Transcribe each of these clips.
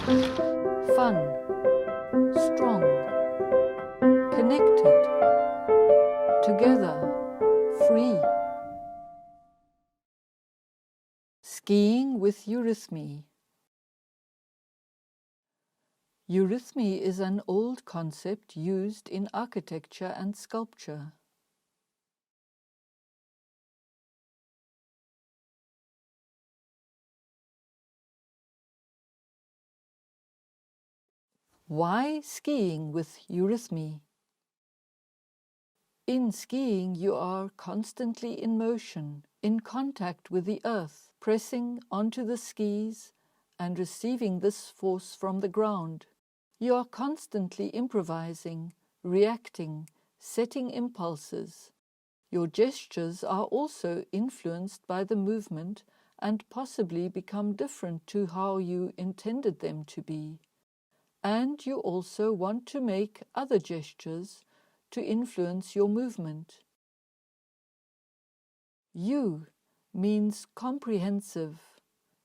fun, strong, connected, together, free. Skiing with Eurythmy. Eurythmy is an old concept used in architecture and sculpture. Why skiing with Eurythmy? In skiing, you are constantly in motion, in contact with the earth, pressing onto the skis and receiving this force from the ground. You are constantly improvising, reacting, setting impulses. Your gestures are also influenced by the movement and possibly become different to how you intended them to be. And you also want to make other gestures to influence your movement. You means comprehensive,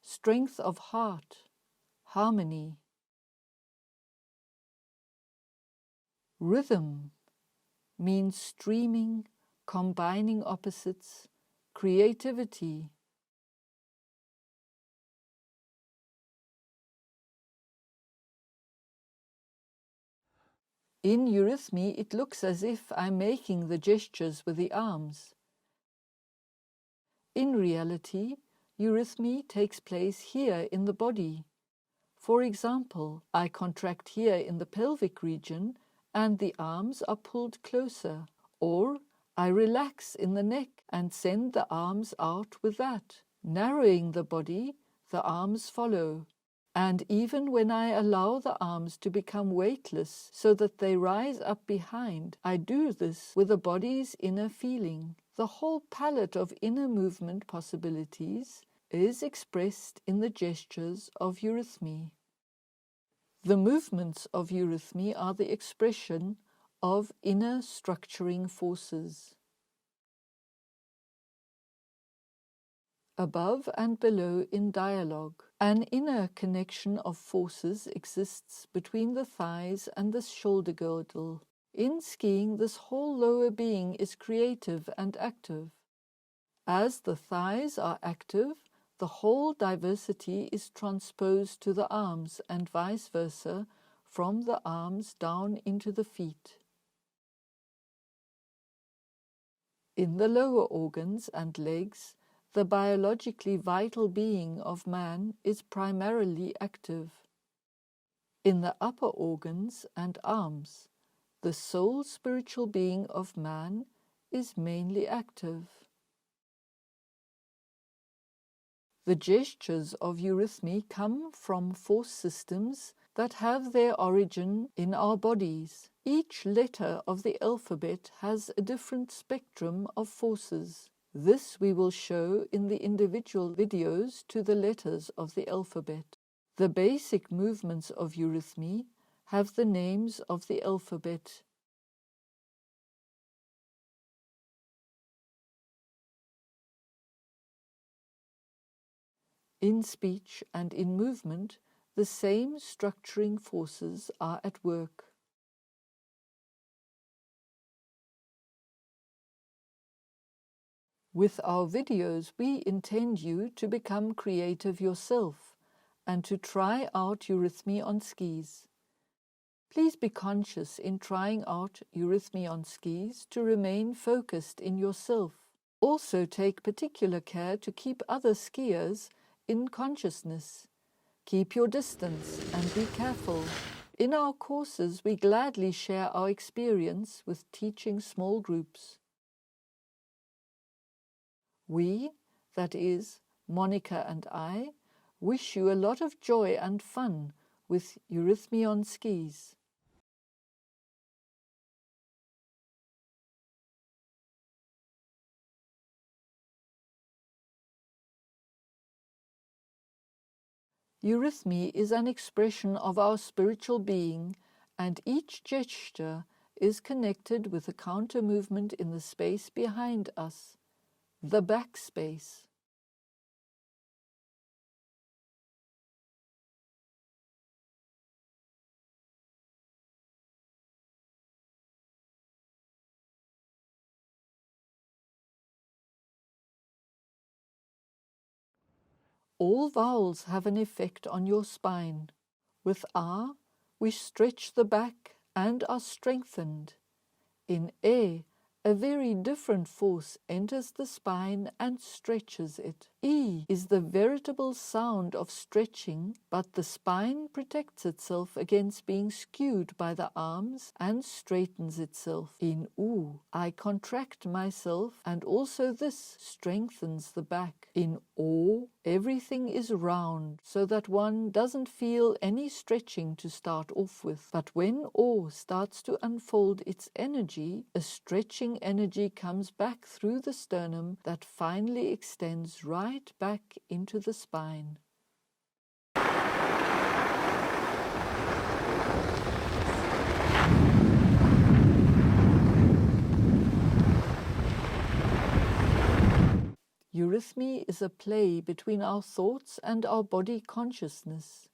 strength of heart, harmony. Rhythm means streaming, combining opposites, creativity. In Eurythmy, it looks as if I'm making the gestures with the arms. In reality, Eurythmy takes place here in the body. For example, I contract here in the pelvic region and the arms are pulled closer, or I relax in the neck and send the arms out with that. Narrowing the body, the arms follow. And even when I allow the arms to become weightless so that they rise up behind, I do this with the body's inner feeling. The whole palette of inner movement possibilities is expressed in the gestures of Eurythmy. The movements of Eurythmy are the expression of inner structuring forces. Above and below in dialogue, an inner connection of forces exists between the thighs and the shoulder girdle. In skiing, this whole lower being is creative and active. As the thighs are active, the whole diversity is transposed to the arms and vice versa, from the arms down into the feet. In the lower organs and legs, the biologically vital being of man is primarily active. In the upper organs and arms, the soul spiritual being of man is mainly active. The gestures of Eurythmy come from force systems that have their origin in our bodies. Each letter of the alphabet has a different spectrum of forces. This we will show in the individual videos to the letters of the alphabet. The basic movements of Eurythmy have the names of the alphabet. In speech and in movement, the same structuring forces are at work. With our videos, we intend you to become creative yourself and to try out Eurythmy on skis. Please be conscious in trying out Eurythmy on skis to remain focused in yourself. Also take particular care to keep other skiers in consciousness. Keep your distance and be careful. In our courses, we gladly share our experience with teaching small groups. We, that is, Monica and I, wish you a lot of joy and fun with Eurythmy on skis. Eurythmy is an expression of our spiritual being, and each gesture is connected with a counter movement in the space behind us, the backspace. All vowels have an effect on your spine. With A, we stretch the back and are strengthened. In E, a very different force enters the spine and stretches it. E is the veritable sound of stretching, but the spine protects itself against being skewed by the arms and straightens itself. In U, I contract myself, and also this strengthens the back. In O, everything is round, so that one doesn't feel any stretching to start off with. But when O starts to unfold its energy, a stretching energy comes back through the sternum that finally extends right back into the spine. Eurythmy is a play between our thoughts and our body consciousness.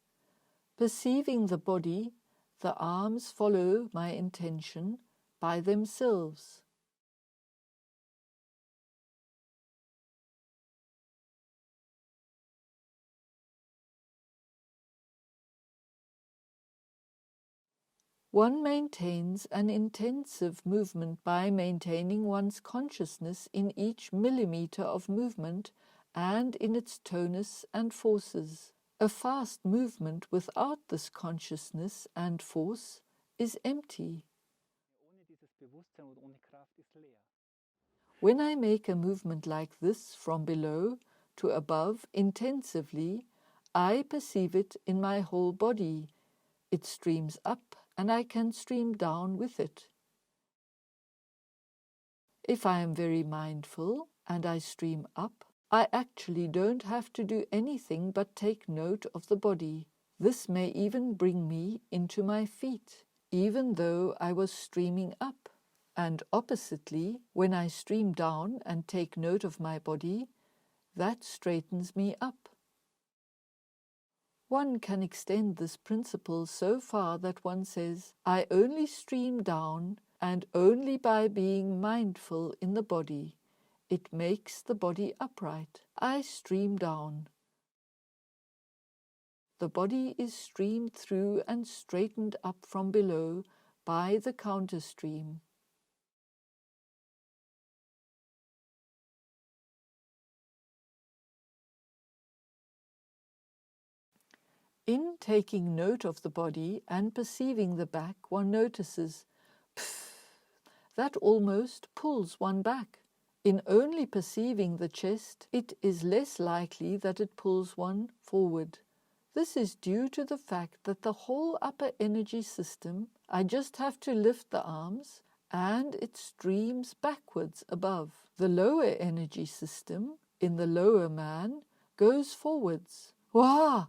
Perceiving the body, the arms follow my intention by themselves. One maintains an intensive movement by maintaining one's consciousness in each millimeter of movement and in its tonus and forces. A fast movement without this consciousness and force is empty. When I make a movement like this from below to above intensively, I perceive it in my whole body. It streams up, and I can stream down with it. If I am very mindful and I stream up, I actually don't have to do anything but take note of the body. This may even bring me into my feet, even though I was streaming up. And oppositely, when I stream down and take note of my body, that straightens me up. One can extend this principle so far that one says, I only stream down, and only by being mindful in the body. It makes the body upright. I stream down. The body is streamed through and straightened up from below by the counter stream. In taking note of the body and perceiving the back, one notices, that almost pulls one back. In only perceiving the chest, it is less likely that it pulls one forward. This is due to the fact that the whole upper energy system, I just have to lift the arms, and it streams backwards above. The lower energy system, in the lower man, goes forwards. Wah!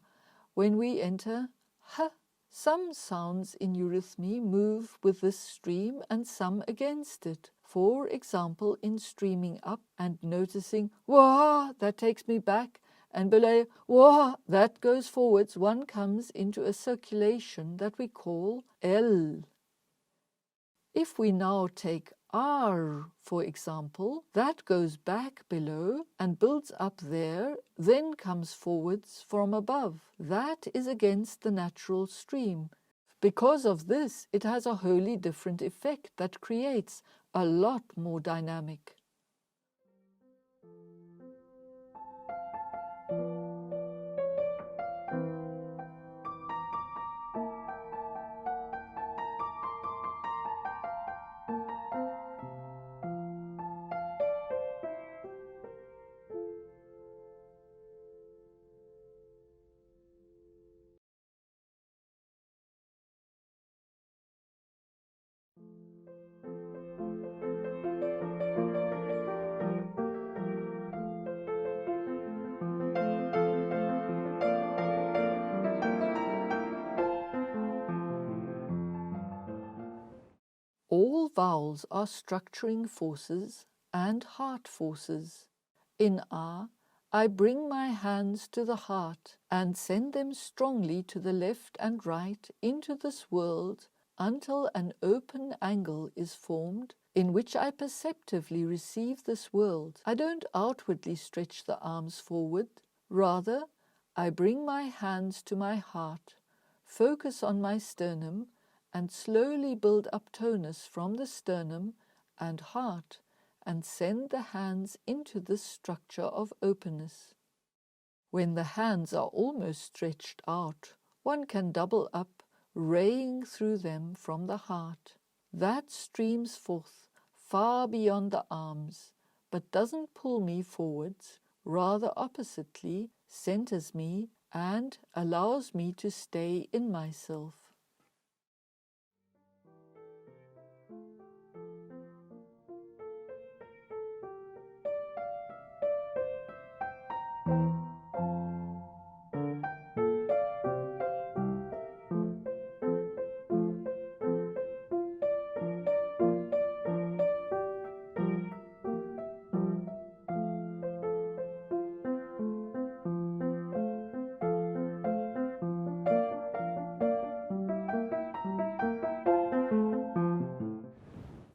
When we enter ha, some sounds in eurythmy move with this stream and some against it. For example, in streaming up and noticing wah, that takes me back, and below wah, that goes forwards, one comes into a circulation that we call L. If we now take R, for example, that goes back below and builds up there, then comes forwards from above. That is against the natural stream. Because of this, it has a wholly different effect that creates a lot more dynamic. All vowels are structuring forces and heart forces. In A, I bring my hands to the heart and send them strongly to the left and right into this world until an open angle is formed in which I perceptively receive this world. I don't outwardly stretch the arms forward. Rather, I bring my hands to my heart, focus on my sternum, and slowly build up tonus from the sternum and heart, and send the hands into this structure of openness. When the hands are almost stretched out, one can double up, raying through them from the heart. That streams forth far beyond the arms, but doesn't pull me forwards, rather oppositely, centers me and allows me to stay in myself.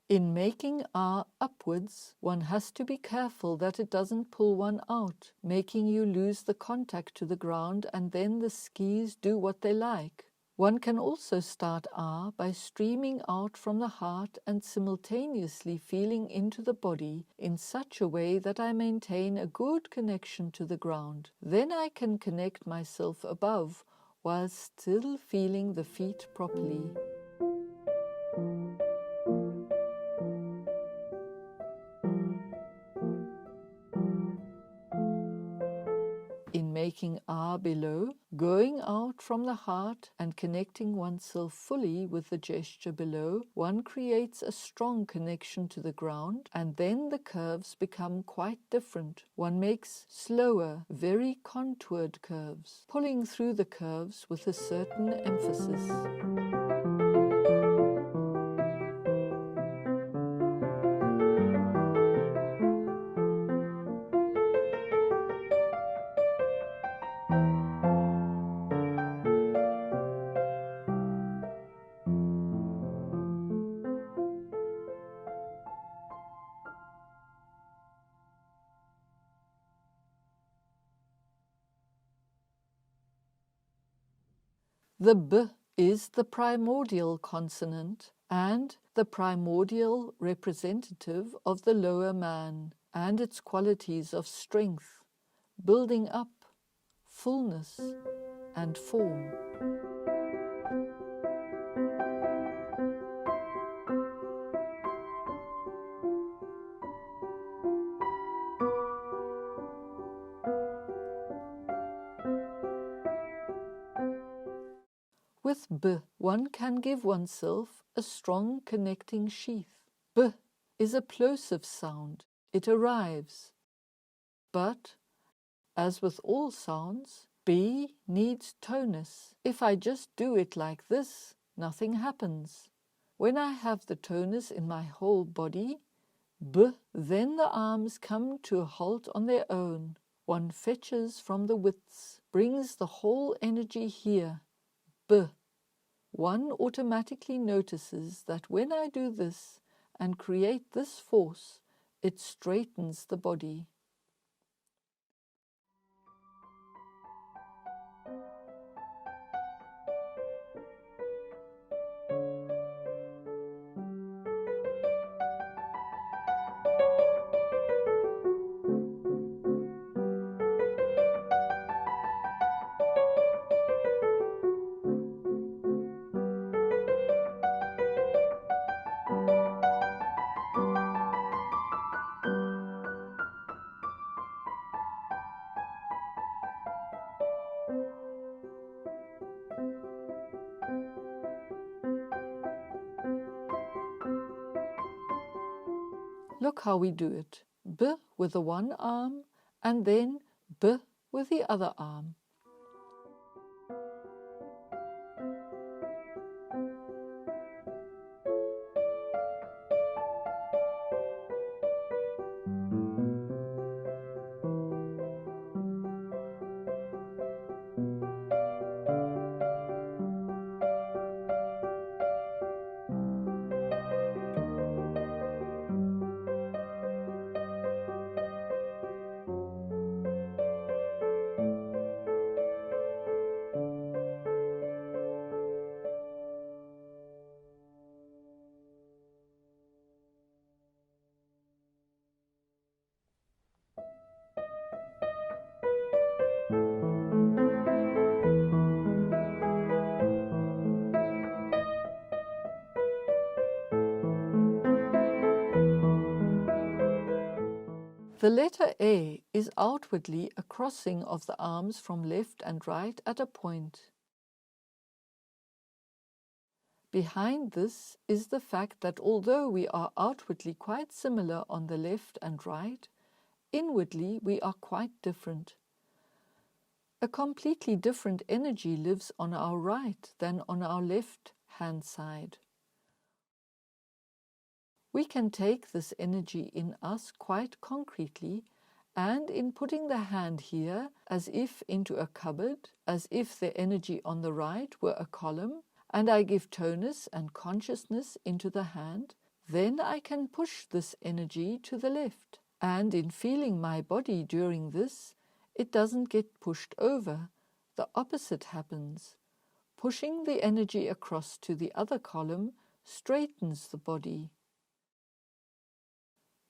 In making R upwards, one has to be careful that it doesn't pull one out, making you lose the contact to the ground and then the skis do what they like. One can also start R by streaming out from the heart and simultaneously feeling into the body in such a way that I maintain a good connection to the ground. Then I can connect myself above while still feeling the feet properly. In making R below, going out from the heart and connecting oneself fully with the gesture below, one creates a strong connection to the ground, and then the curves become quite different. One makes slower, very contoured curves, pulling through the curves with a certain emphasis. The B is the primordial consonant and the primordial representative of the lower man and its qualities of strength, building up, fullness, and form. With B, one can give oneself a strong connecting sheath. B is a plosive sound. It arrives. But, as with all sounds, B needs tonus. If I just do it like this, nothing happens. When I have the tonus in my whole body, B, then the arms come to a halt on their own. One fetches from the widths, brings the whole energy here. B. One automatically notices that when I do this and create this force, it straightens the body. Look how we do it. B with the one arm and then B with the other arm. The letter A is outwardly a crossing of the arms from left and right at a point. Behind this is the fact that although we are outwardly quite similar on the left and right, inwardly we are quite different. A completely different energy lives on our right than on our left hand side. We can take this energy in us quite concretely, and in putting the hand here as if into a cupboard, as if the energy on the right were a column, and I give tonus and consciousness into the hand, then I can push this energy to the left. And in feeling my body during this, it doesn't get pushed over. The opposite happens. Pushing the energy across to the other column straightens the body.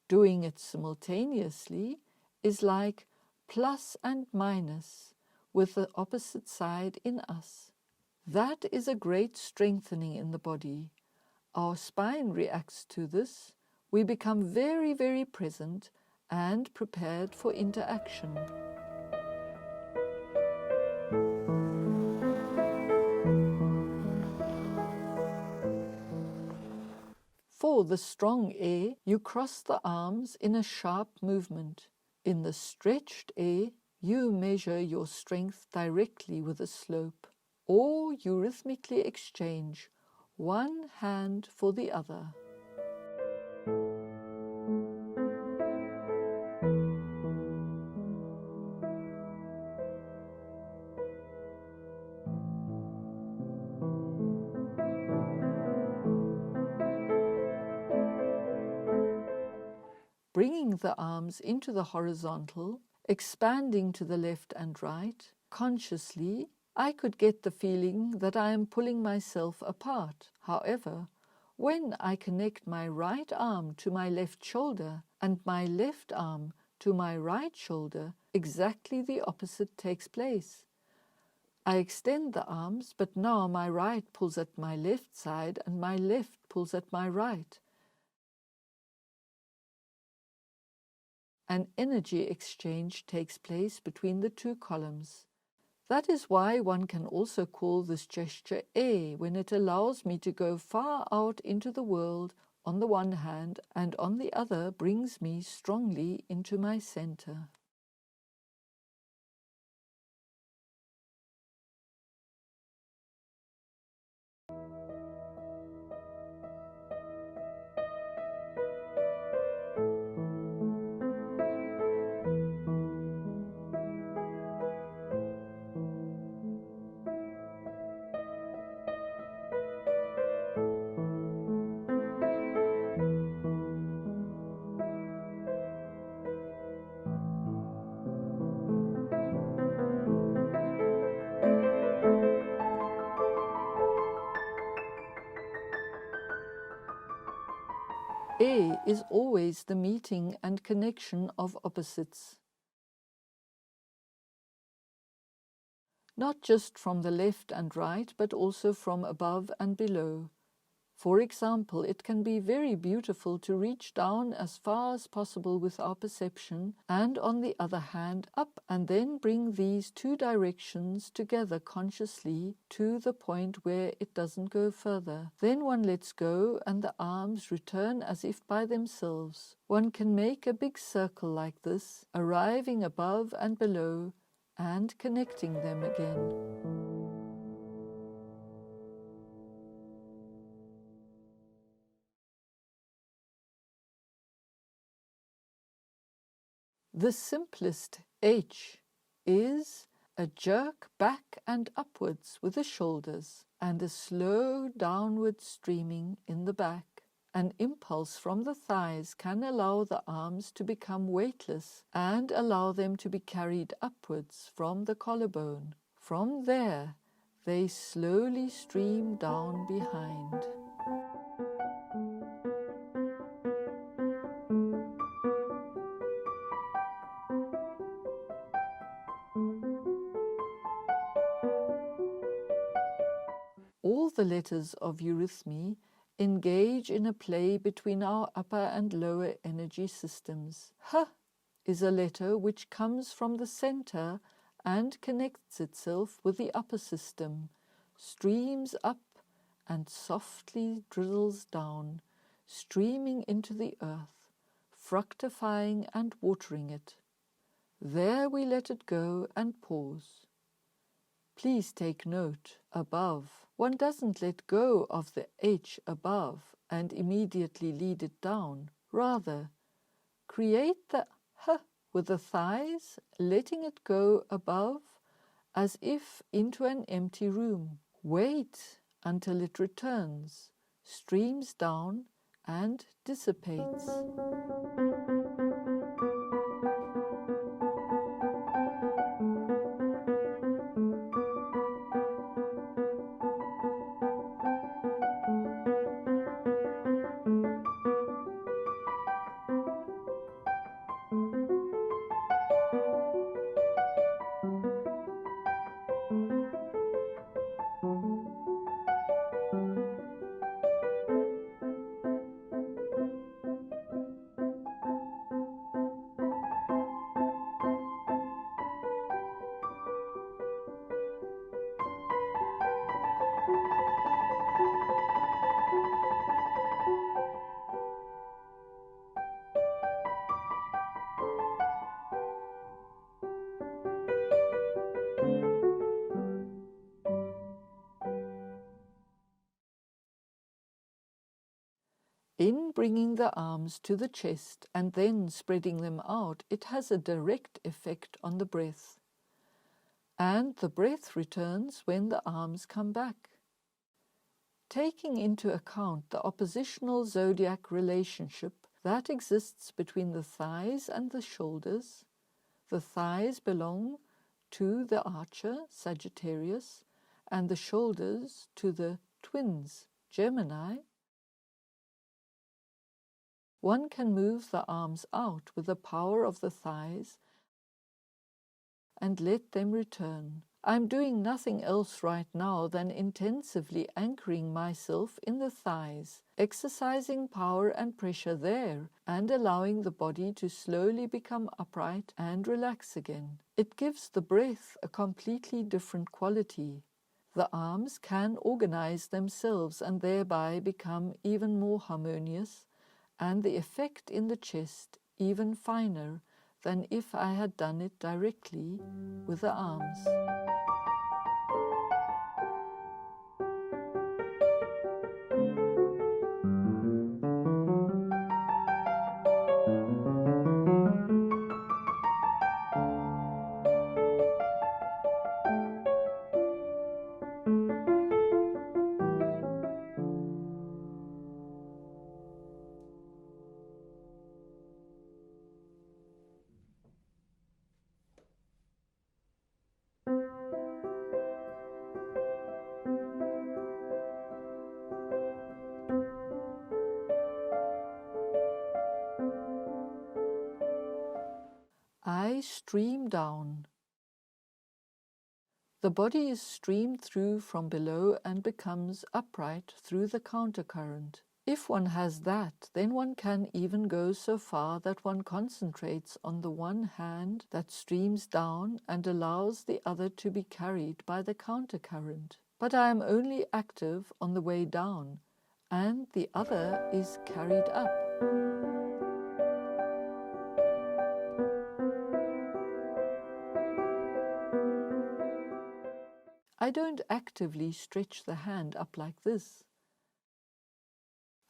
Doing it simultaneously is like plus and minus with the opposite side in us. That is a great strengthening in the body. Our spine reacts to this. We become very, very present and prepared for interaction. For the strong A, you cross the arms in a sharp movement. In the stretched A, you measure your strength directly with a slope, or you rhythmically exchange one hand for the other. Bringing the arms into the horizontal, expanding to the left and right, consciously, I could get the feeling that I am pulling myself apart. However, when I connect my right arm to my left shoulder and my left arm to my right shoulder, exactly the opposite takes place. I extend the arms, but now my right pulls at my left side and my left pulls at my right. An energy exchange takes place between the two columns. That is why one can also call this gesture A, when it allows me to go far out into the world on the one hand, and on the other brings me strongly into my center. A is always the meeting and connection of opposites. Not just from the left and right, but also from above and below. For example, it can be very beautiful to reach down as far as possible with our perception, and on the other hand up, and then bring these two directions together consciously to the point where it doesn't go further. Then one lets go and the arms return as if by themselves. One can make a big circle like this, arriving above and below and connecting them again. The simplest H is a jerk back and upwards with the shoulders and a slow downward streaming in the back. An impulse from the thighs can allow the arms to become weightless and allow them to be carried upwards from the collarbone. From there, they slowly stream down behind. All the letters of Eurythmy engage in a play between our upper and lower energy systems. is a letter which comes from the center and connects itself with the upper system, streams up and softly drizzles down, streaming into the earth, fructifying and watering it. There we let it go and pause. Please take note, above. One doesn't let go of the H above and immediately lead it down. Rather, create the H with the thighs, letting it go above as if into an empty room. Wait until it returns, streams down and dissipates. In bringing the arms to the chest and then spreading them out, it has a direct effect on the breath. And the breath returns when the arms come back. Taking into account the oppositional zodiac relationship that exists between the thighs and the shoulders, the thighs belong to the Archer, Sagittarius, and the shoulders to the Twins, Gemini, one can move the arms out with the power of the thighs and let them return. I'm doing nothing else right now than intensively anchoring myself in the thighs, exercising power and pressure there, and allowing the body to slowly become upright and relax again. It gives the breath a completely different quality. The arms can organize themselves and thereby become even more harmonious, and the effect in the chest even finer than if I had done it directly with the arms. I stream down. The body is streamed through from below and becomes upright through the countercurrent. If one has that, then one can even go so far that one concentrates on the one hand that streams down and allows the other to be carried by the countercurrent. But I am only active on the way down, and the other is carried up. I don't actively stretch the hand up like this.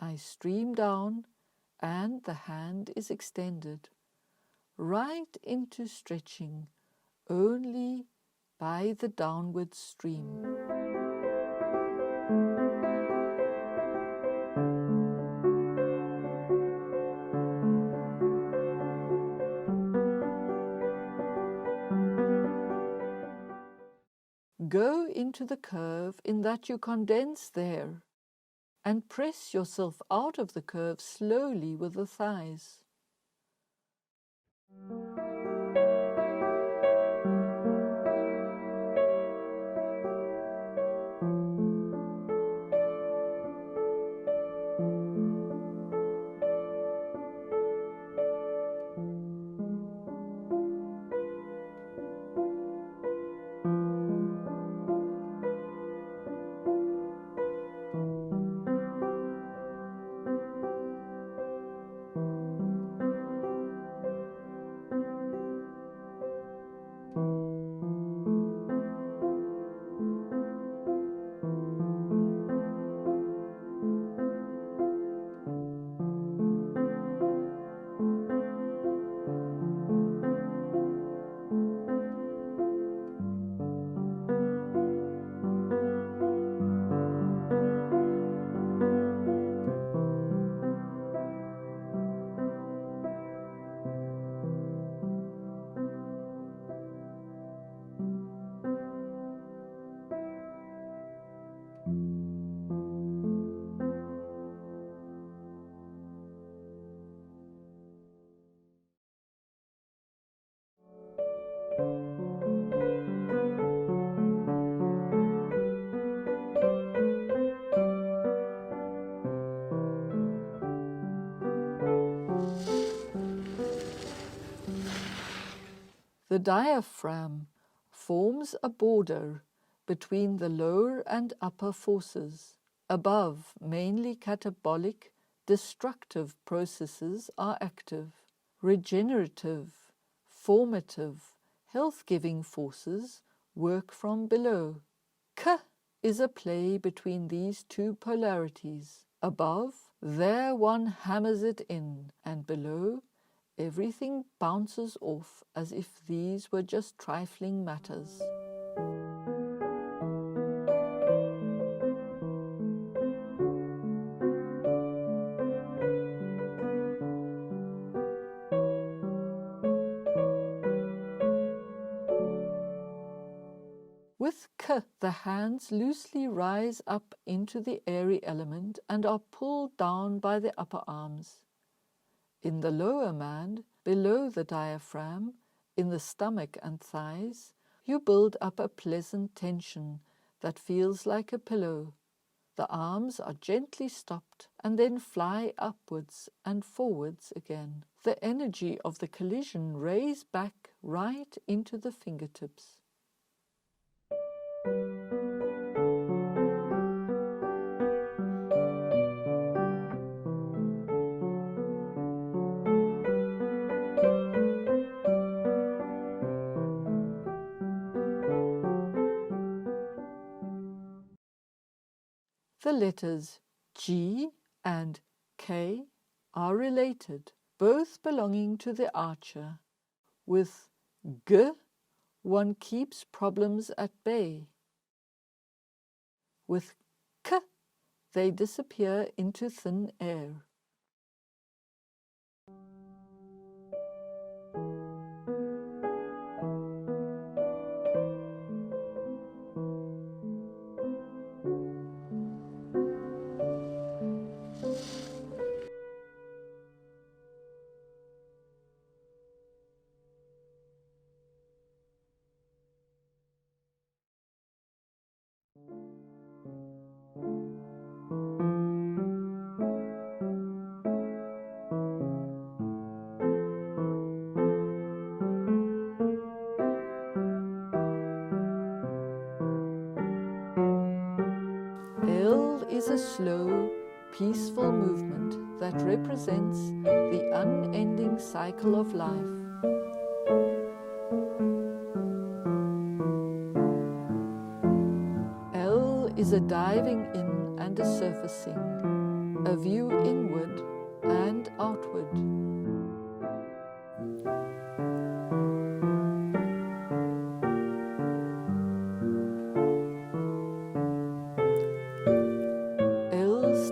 I stream down and the hand is extended, right into stretching, only by the downward stream. Go into the curve in that you condense there, and press yourself out of the curve slowly with the thighs. diaphragm forms a border between the lower and upper forces. Above, mainly catabolic, destructive processes are active. Regenerative, formative, health-giving forces work from below. K is a play between these two polarities. Above, there one hammers it in, and below, everything bounces off as if these were just trifling matters. With K, the hands loosely rise up into the airy element and are pulled down by the upper arms. In the lower man, below the diaphragm, in the stomach and thighs, you build up a pleasant tension that feels like a pillow. The arms are gently stopped and then fly upwards and forwards again. The energy of the collision rays back right into the fingertips. The letters G and K are related, both belonging to the archer. With G, one keeps problems at bay. With K, they disappear into thin air. L is a slow, peaceful movement that represents the unending cycle of life. L is a diving in and a surfacing, a view inward and outward.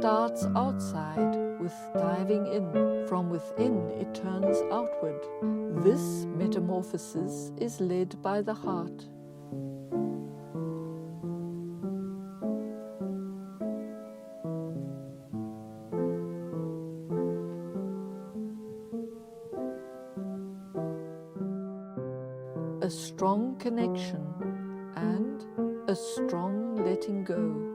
Starts outside with diving in. From within it turns outward. This metamorphosis is led by the heart. A strong connection and a strong letting go.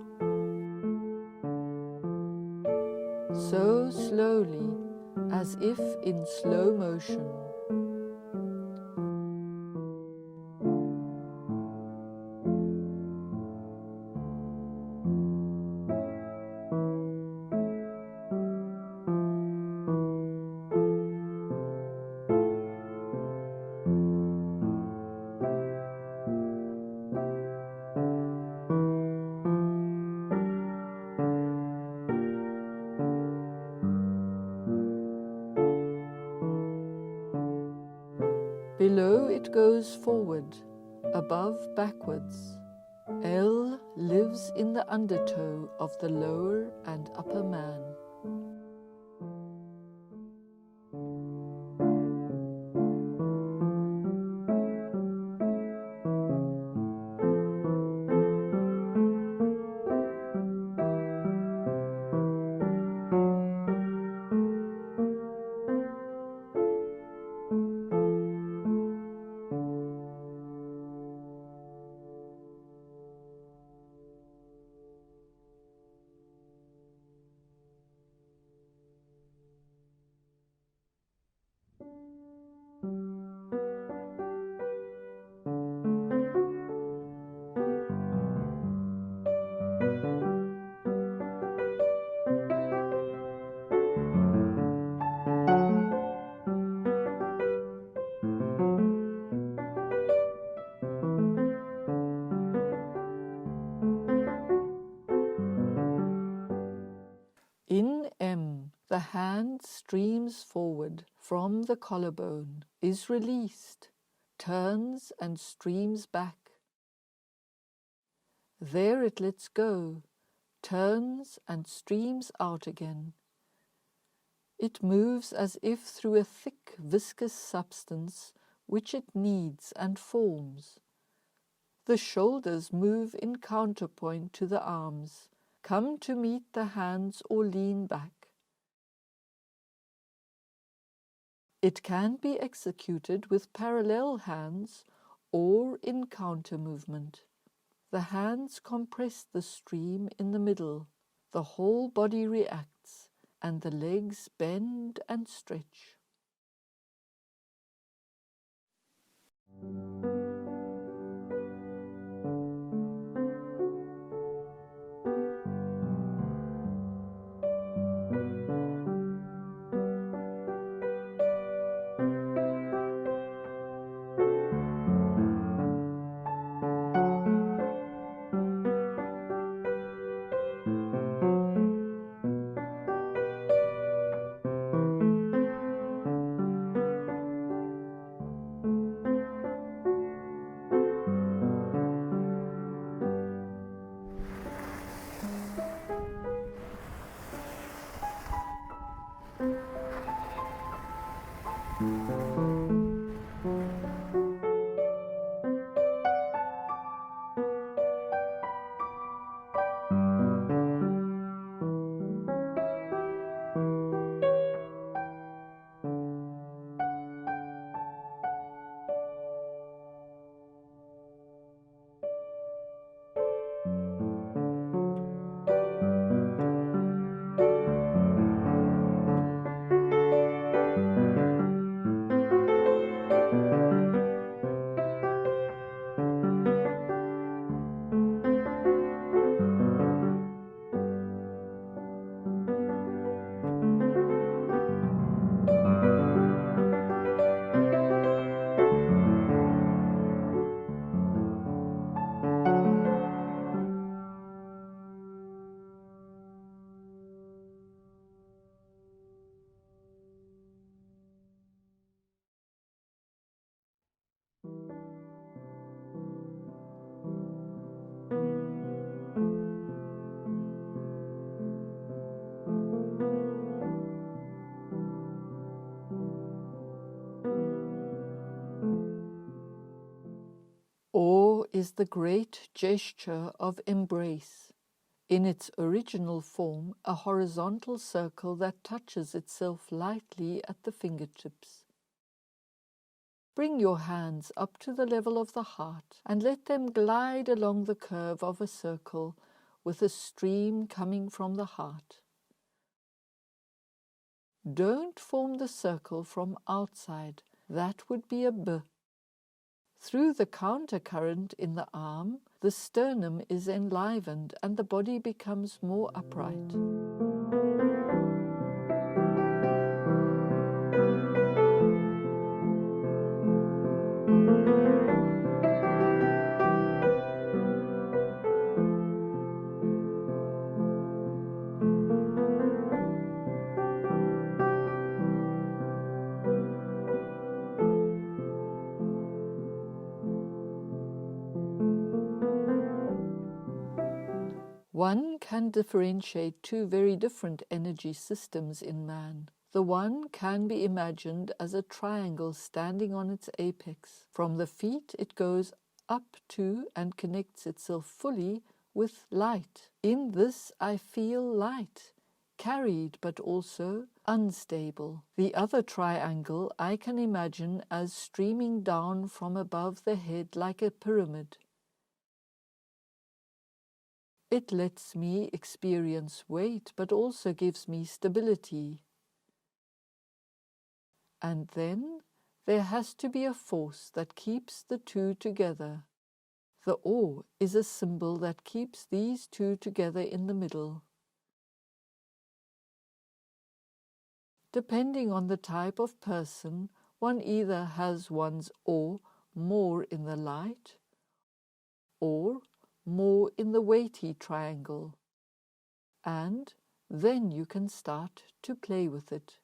So slowly, as if in slow motion. Below it goes forward, above backwards. L lives in the undertow of the lower and upper man. The hand streams forward from the collarbone, is released, turns and streams back. There it lets go, turns and streams out again. It moves as if through a thick, viscous substance which it kneads and forms. The shoulders move in counterpoint to the arms, come to meet the hands or lean back. It can be executed with parallel hands or in counter movement. The hands compress the stream in the middle. The whole body reacts, and the legs bend and stretch. Awe is the great gesture of embrace. In its original form, a horizontal circle that touches itself lightly at the fingertips. Bring your hands up to the level of the heart and let them glide along the curve of a circle with a stream coming from the heart. Don't form the circle from outside. That would be a B. Through the countercurrent in the arm, the sternum is enlivened and the body becomes more upright. One can differentiate two very different energy systems in man. The one can be imagined as a triangle standing on its apex. From the feet it goes up to and connects itself fully with light. In this I feel light, carried but also unstable. The other triangle I can imagine as streaming down from above the head like a pyramid. It lets me experience weight, but also gives me stability. And then there has to be a force that keeps the two together. The awe is a symbol that keeps these two together in the middle. Depending on the type of person, one either has one's awe more in the light or more in the weighty triangle. And Then you can start to play with it.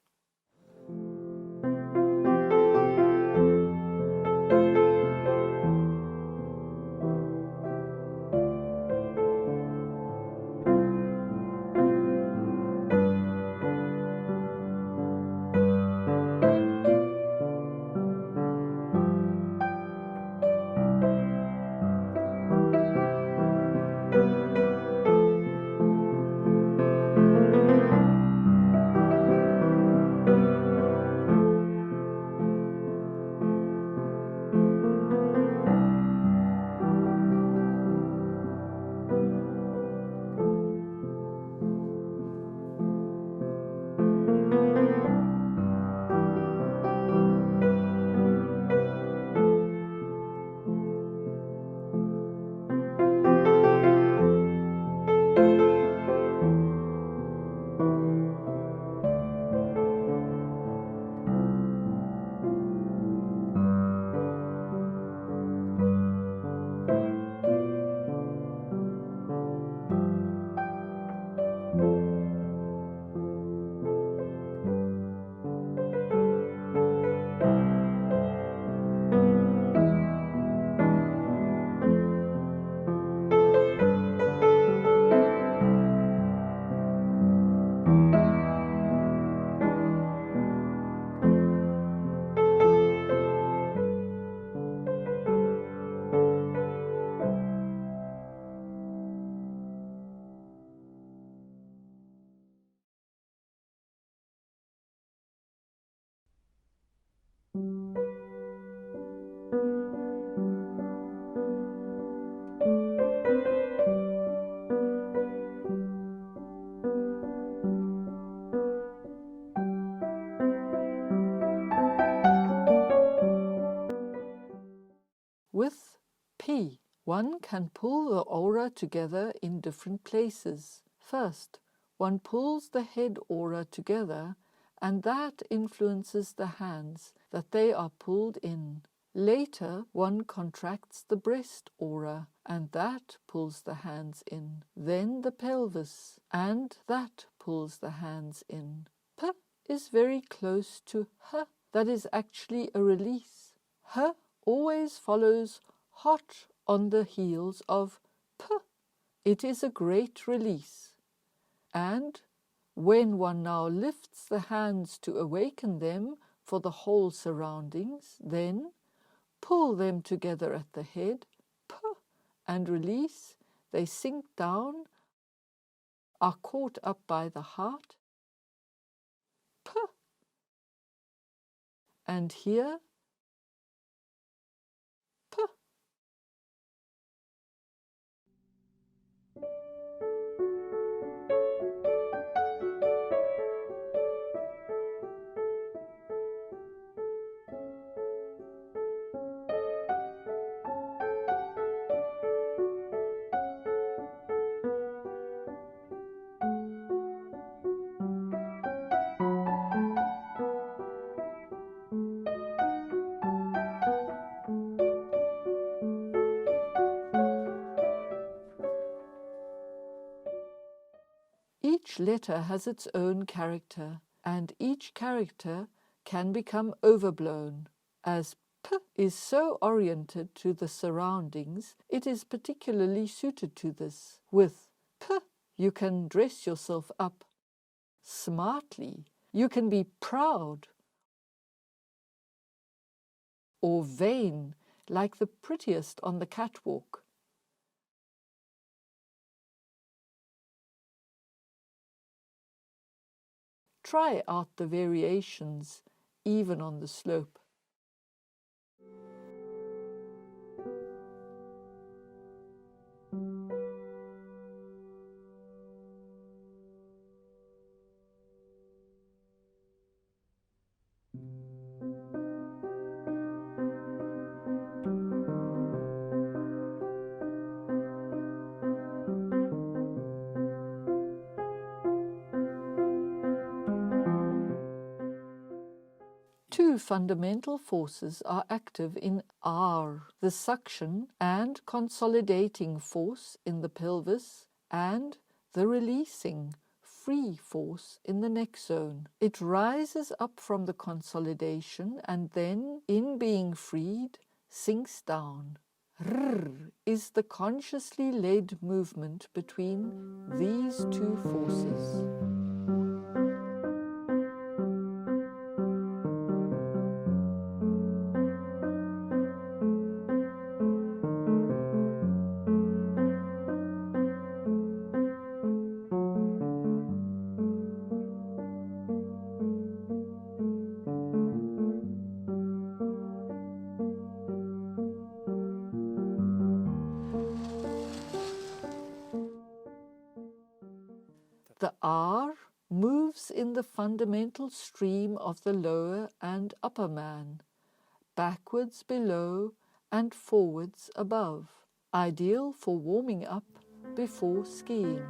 With P, one can pull the aura together in different places. First, one pulls the head aura together, and that influences the hands, that they are pulled in. Later, one contracts the breast aura, and that pulls the hands in. Then the pelvis, and that pulls the hands in. P is very close to H. That is actually a release. H always follows hot on the heels of P. It is a great release. And when one now lifts the hands to awaken them for the whole surroundings, then pull them together at the head, P, and release. They sink down, are caught up by the heart, P. And here, P. Each letter has its own character, and each character can become overblown. As P is so oriented to the surroundings, it is particularly suited to this. With P, you can dress yourself up smartly. You can be proud or vain, like the prettiest on the catwalk. Try out the variations, even on the slope. Two fundamental forces are active in R, the suction and consolidating force in the pelvis, and the releasing free force in the neck zone. It rises up from the consolidation and then, in being freed, sinks down. Rrr is the consciously led movement between these two forces. The R moves in the fundamental stream of the lower and upper man, backwards below and forwards above, ideal for warming up before skiing.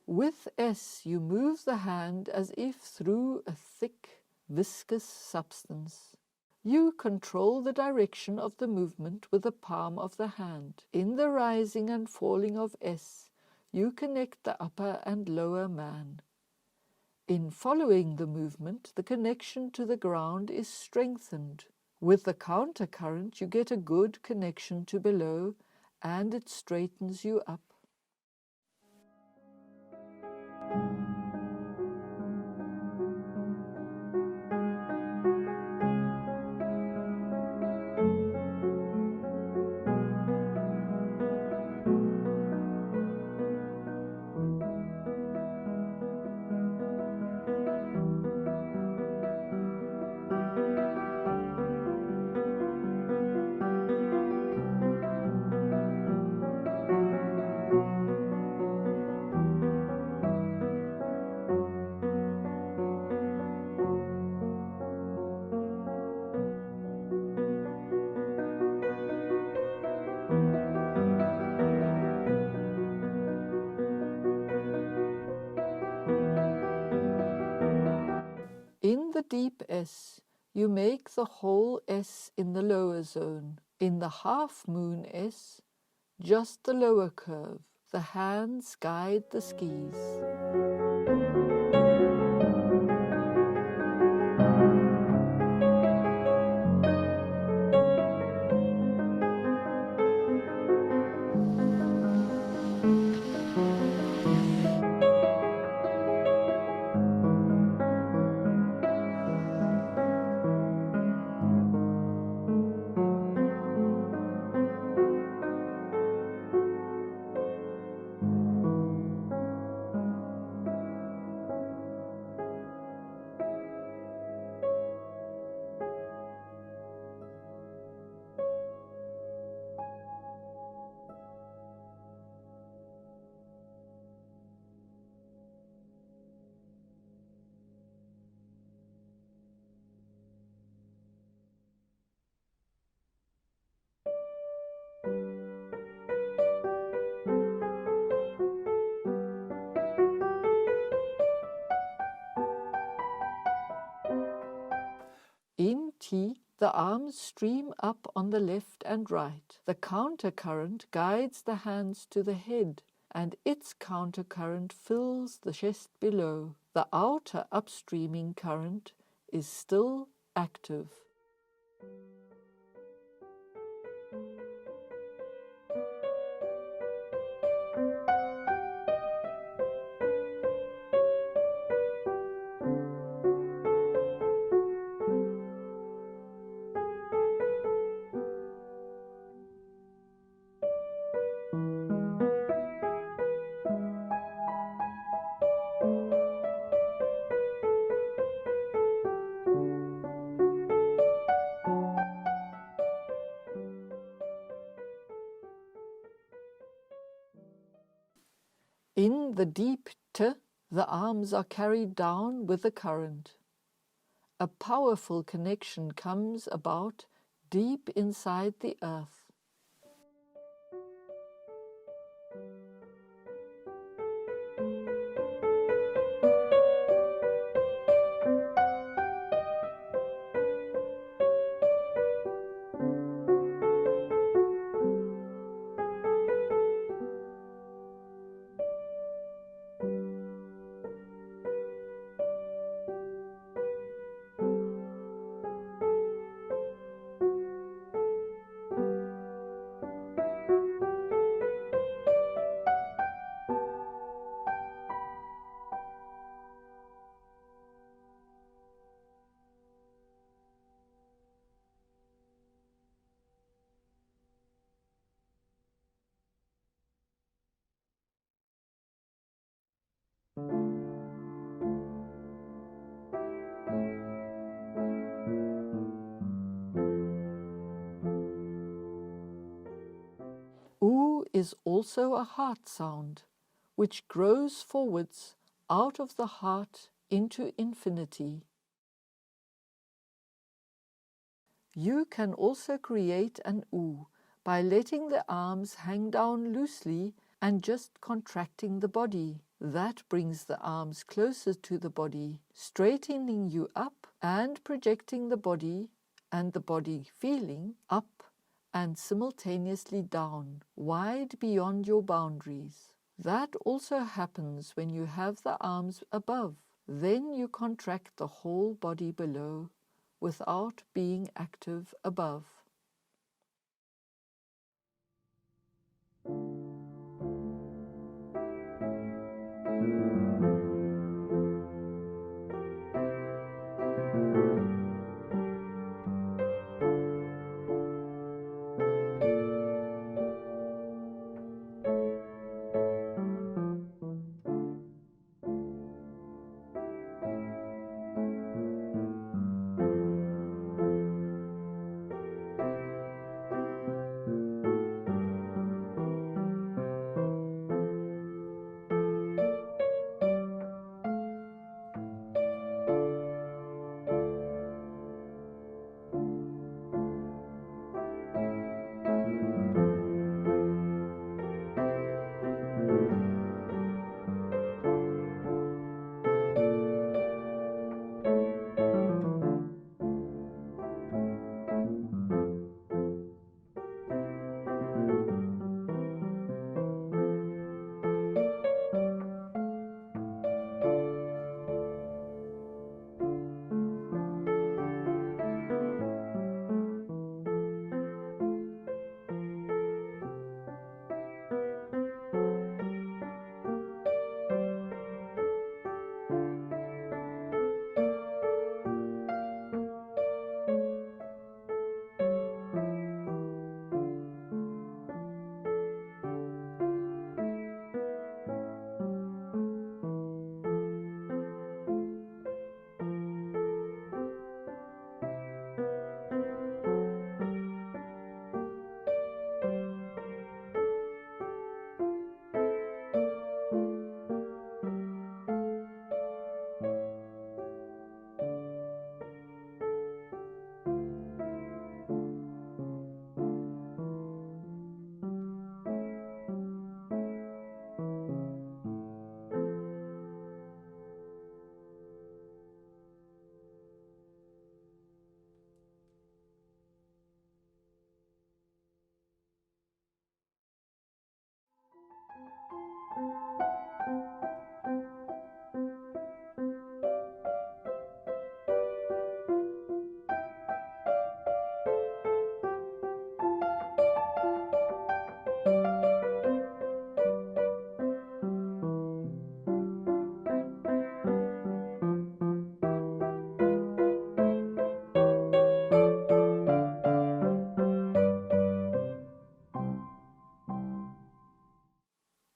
With S, you move the hand as if through a thick, viscous substance. You control the direction of the movement with the palm of the hand. In the rising and falling of S, you connect the upper and lower man. In following the movement, the connection to the ground is strengthened. With the counter current, you get a good connection to below, and it straightens you up. In the deep S, you make the whole S in the lower zone. In the half moon S, just the lower curve. The hands guide the skis. In T, the arms stream up on the left and right. The countercurrent guides the hands to the head, and its countercurrent fills the chest below. The outer upstreaming current is still active. In the deep T, the arms are carried down with the current. A powerful connection comes about deep inside the earth. U is also a heart sound, which grows forwards out of the heart into infinity. You can also create an U by letting the arms hang down loosely and just contracting the body. That brings the arms closer to the body, straightening you up and projecting the body, and the body feeling up and simultaneously down, wide beyond your boundaries. That also happens when you have the arms above. Then you contract the whole body below without being active above.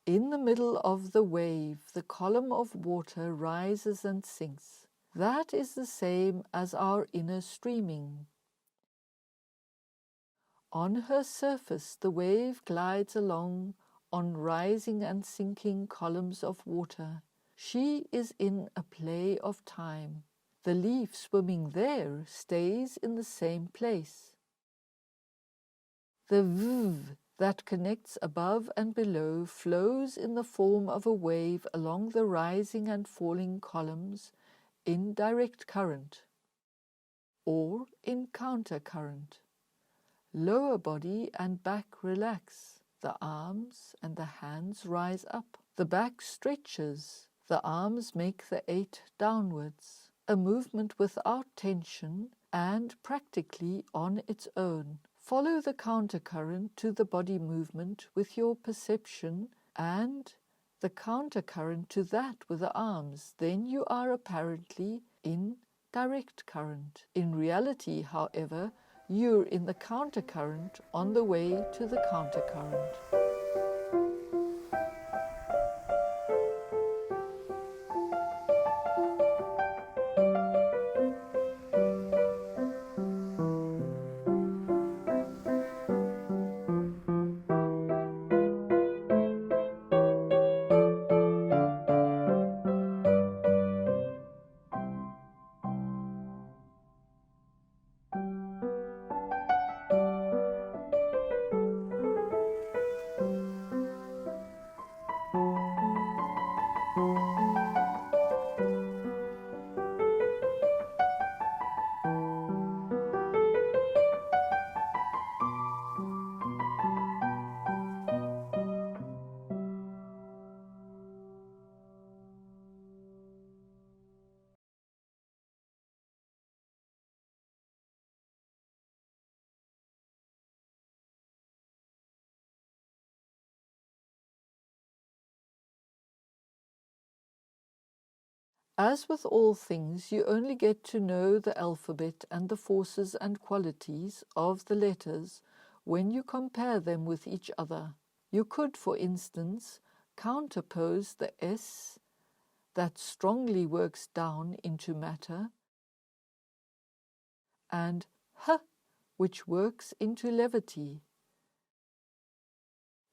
In the middle of the wave, the column of water rises and sinks. That is the same as our inner streaming. On her surface, the wave glides along on rising and sinking columns of water. She is in a play of time. The leaf swimming there stays in the same place. The v that connects above and below flows in the form of a wave along the rising and falling columns in direct current or in counter current. Lower body and back relax. The arms and the hands rise up. The back stretches. The arms make the 8 downwards. A movement without tension and practically on its own. Follow the countercurrent to the body movement with your perception and the countercurrent to that with the arms. Then you are apparently in direct current. In reality, however, you're in the countercurrent on the way to the countercurrent. As with all things, you only get to know the alphabet and the forces and qualities of the letters when you compare them with each other. You could, for instance, counterpose the S that strongly works down into matter and H which works into levity.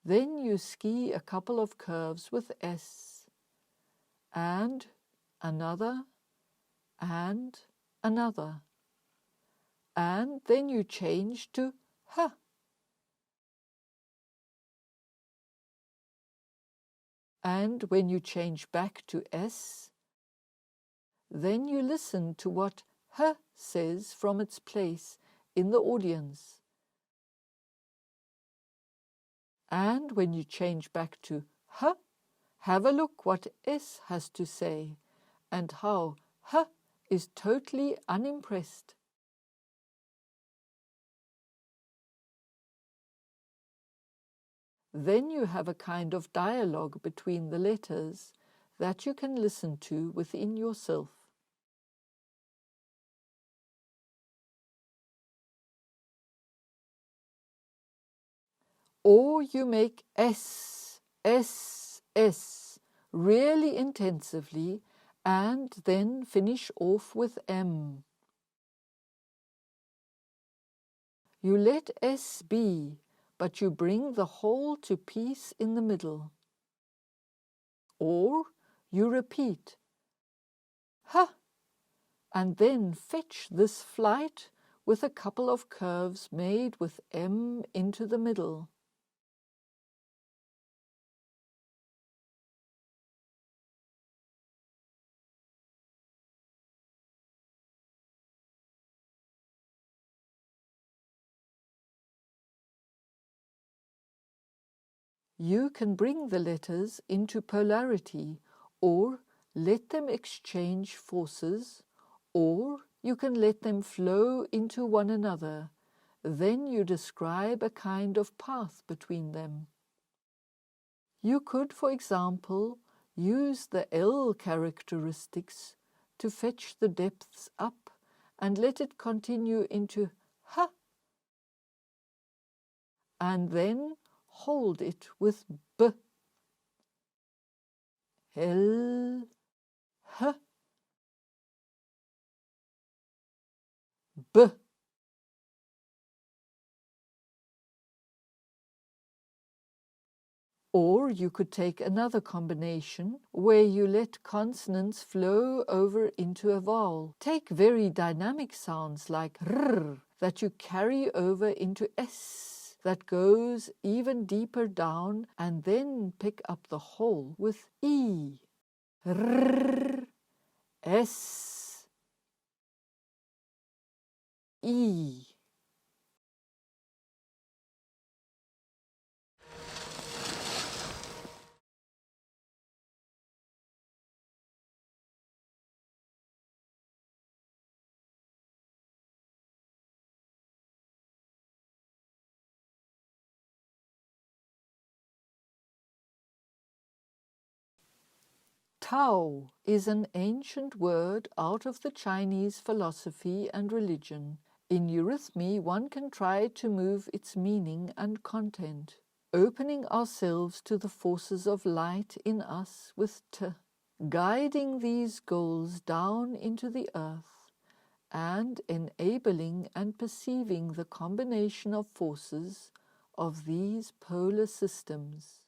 Then you ski a couple of curves with S and another, and another. And then you change to H. And when you change back to S, then you listen to what H says from its place in the audience. And when you change back to H, have a look what S has to say and how H is totally unimpressed. Then you have a kind of dialogue between the letters that you can listen to within yourself. Or you make S, S, S really intensively and then finish off with M. You let S be, but you bring the whole to peace in the middle. Or you repeat Ha, and then fetch this flight with a couple of curves made with M into the middle. You can bring the letters into polarity, or let them exchange forces, or you can let them flow into one another. Then you describe a kind of path between them. You could, for example, use the L characteristics to fetch the depths up and let it continue into H, and then hold it with B. L, H, B. Or you could take another combination where you let consonants flow over into a vowel. Take very dynamic sounds like r that you carry over into s that goes even deeper down, and then pick up the whole with e. R, s, e. Tao is an ancient word out of the Chinese philosophy and religion. In Eurythmy, one can try to move its meaning and content, opening ourselves to the forces of light in us with T, guiding these goals down into the earth, and enabling and perceiving the combination of forces of these polar systems.